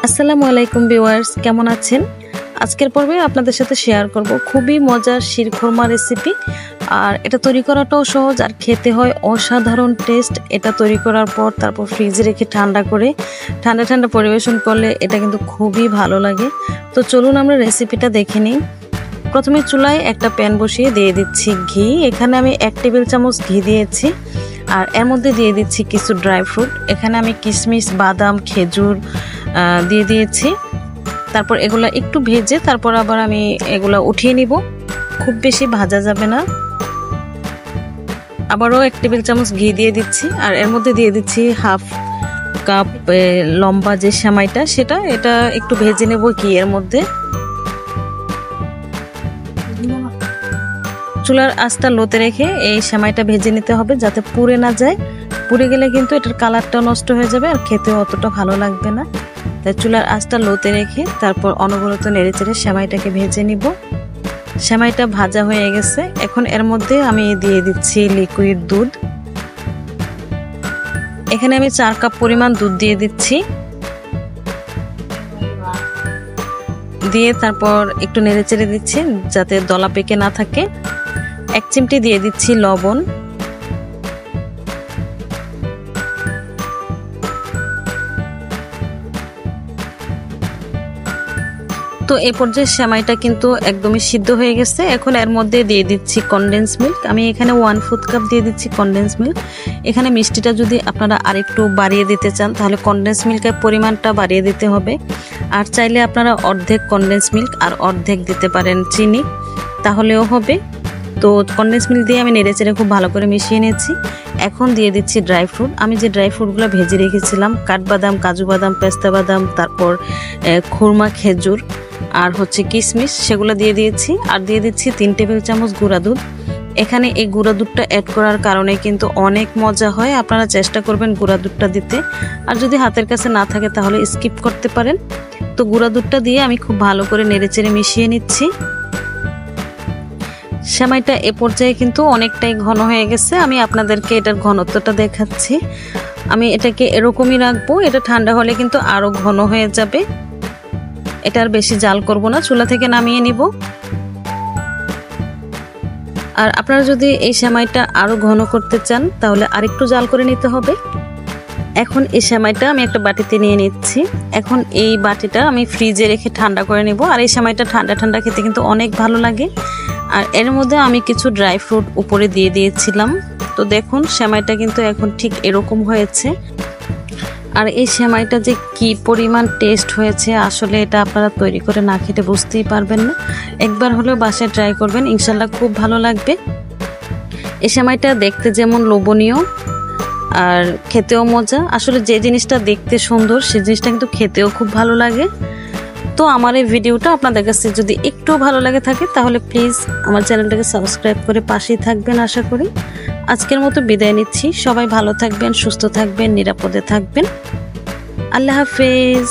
আসসালামু আলাইকুম ভিউয়ার্স, কেমন আছেন? আজকের পর্বে আপনাদের সাথে শেয়ার করব খুবই মজার শিরখোরমা রেসিপি। আর এটা তৈরি করাটাও সহজ আর খেতে হয় অসাধারণ টেস্ট। এটা তৈরি করার পর তারপর ফ্রিজে রেখে ঠান্ডা করে ঠান্ডা পরিবেশন করলে এটা কিন্তু খুবই ভালো লাগে। তো চলুন আমরা রেসিপিটা দেখে নিই। প্রথমে চুলায় একটা প্যান বসিয়ে দিয়ে দিচ্ছি ঘি। এখানে আমি 1 টেবিল চামচ ঘি দিয়েছি। আর এর মধ্যে দিয়ে দিচ্ছি কিছু ড্রাই ফ্রুট। এখানে আমি কিশমিশ, বাদাম, খেজুর দিয়ে দিয়েছি। তারপর এগুলা একটু ভেজে তারপর আবার আমি এগুলা উঠিয়ে নিব। খুব বেশি ভাজা যাবে না। আবারও 1 টেবিল চামচ ঘি দিয়ে দিচ্ছি। আর এর মধ্যে দিয়ে দিচ্ছি হাফ কাপ লম্বা যে সেমাইটা, এটা একটু ভেজে নেব ঘিয়ের মধ্যে। চুলার আঁচটা লোতে রেখে এই সেমাইটা ভেজে নিতে হবে যাতে পুড়ে না যায়। পুড়ে গেলে কিন্তু এটার কালারটা নষ্ট হয়ে যাবে আর খেতে অতটা ভালো লাগবে না। তাই চুলার আঁচটা লোতে রেখে তারপর অনবরত নেড়েচেড়ে সেমাইটাকে ভেজে নিব। সেমাইটা ভাজা হয়ে গেছে। এখন এর মধ্যে আমি দিয়ে দিচ্ছি লিকুইড দুধ। এখানে আমি 4 কাপ পরিমাণ দুধ দিয়ে দিচ্ছি। দিয়ে তারপর একটু নেড়েচেড়ে দিচ্ছি যাতে দলা পেকে না থাকে। 1 চিমটি দিয়ে দিচ্ছি লবণ। তো এই পর্যায়ে সেমাইটা কিন্তু একদমই সিদ্ধ হয়ে গেছে। এখন এর মধ্যে দিয়ে দিচ্ছি কনডেন্স মিল্ক। আমি এখানে 1/4 কাপ দিয়ে দিচ্ছি কনডেন্স মিল্ক। এখানে মিষ্টিটা যদি আপনারা আরেকটু বাড়িয়ে দিতে চান তাহলে কনডেন্স মিল্কের পরিমাণটা বাড়িয়ে দিতে হবে। আর চাইলে আপনারা অর্ধেক কনডেন্স মিল্ক আর অর্ধেক দিতে পারেন চিনি, তাহলেও হবে। তো কনডেন্স মিল্ক দিয়ে আমি নেড়েচেড়ে খুব ভালো করে মিশিয়ে নিয়েছি। এখন দিয়ে দিচ্ছি ড্রাই ফ্রুট। আমি যে ড্রাই ফ্রুটগুলো ভেজে রেখেছিলাম, কাঠবাদাম, কাজু বাদাম, পেস্তা বাদাম, তারপর খুরমা খেজুর আর কিশমিশ, সেগুলো দিয়ে দিয়েছি। আর দিয়ে দিচ্ছি 3 টেবিল চামচ গুঁড়া দুধ। এখানে এই গুঁড়া দুধটা অ্যাড করার কারণে কিন্তু অনেক মজা হয়। আপনারা চেষ্টা করবেন গুঁড়া দুধটা দিতে। আর যদি হাতের কাছে না থাকে তাহলে স্কিপ করতে পারেন। তো গুঁড়া দুধটা দিয়ে আমি খুব ভালো করে নেড়েচেড়ে মিশিয়ে নিচ্ছি। সেমাইটা এ পর্যায়ে কিন্তু অনেকটাই ঘন হয়ে গেছে। আমি আপনাদেরকে এটার ঘনত্বটা দেখাচ্ছি। আমি এটাকে এরকমই রাখবো। এটা ঠান্ডা হলে কিন্তু আরো ঘন হয়ে যাবে। এটা আর বেশি জাল করব না, চুলা থেকে নামিয়ে নিব। আর আপনারা যদি এই সেমাইটা আরো ঘন করতে চান তাহলে আরেকটু জাল করে নিতে হবে। এখন এই সেমাইটা আমি একটা বাটিতে নিয়ে নিচ্ছি। এখন এই বাটিটা আমি ফ্রিজে রেখে ঠান্ডা করে নিব। আর এই সেমাইটা ঠান্ডা খেতে কিন্তু অনেক ভালো লাগে। আর এর মধ্যে আমি কিছু ড্রাই ফ্রুট উপরে দিয়ে দিয়েছিলাম। তো দেখুন সেমাইটা কিন্তু এখন ঠিক এরকম হয়েছে। আর এই সেমাইটা যে কি পরিমাণ টেস্ট হয়েছে, আসলে এটা আপনারা তৈরি করে না খেতে বুঝতেই পারবেন না। একবার হলেও বাসায় ট্রাই করবেন, ইনশাল্লাহ খুব ভালো লাগবে। এই সেমাইটা দেখতে যেমন লোভনীয় আর খেতেও মজা। আসলে যে জিনিসটা দেখতে সুন্দর সেই জিনিসটা কিন্তু খেতেও খুব ভালো লাগে। তো আমার এই ভিডিওটা আপনাদের কাছে যদি একটু ভালো লাগে থাকে তাহলে প্লিজ আমার চ্যানেলটাকে সাবস্ক্রাইব করে পাশেই থাকবেন আশা করি। আজকের মতো বিদায় নিচ্ছি। সবাই ভালো থাকবেন, সুস্থ থাকবেন, নিরাপদে থাকবেন। আল্লাহ হাফেজ।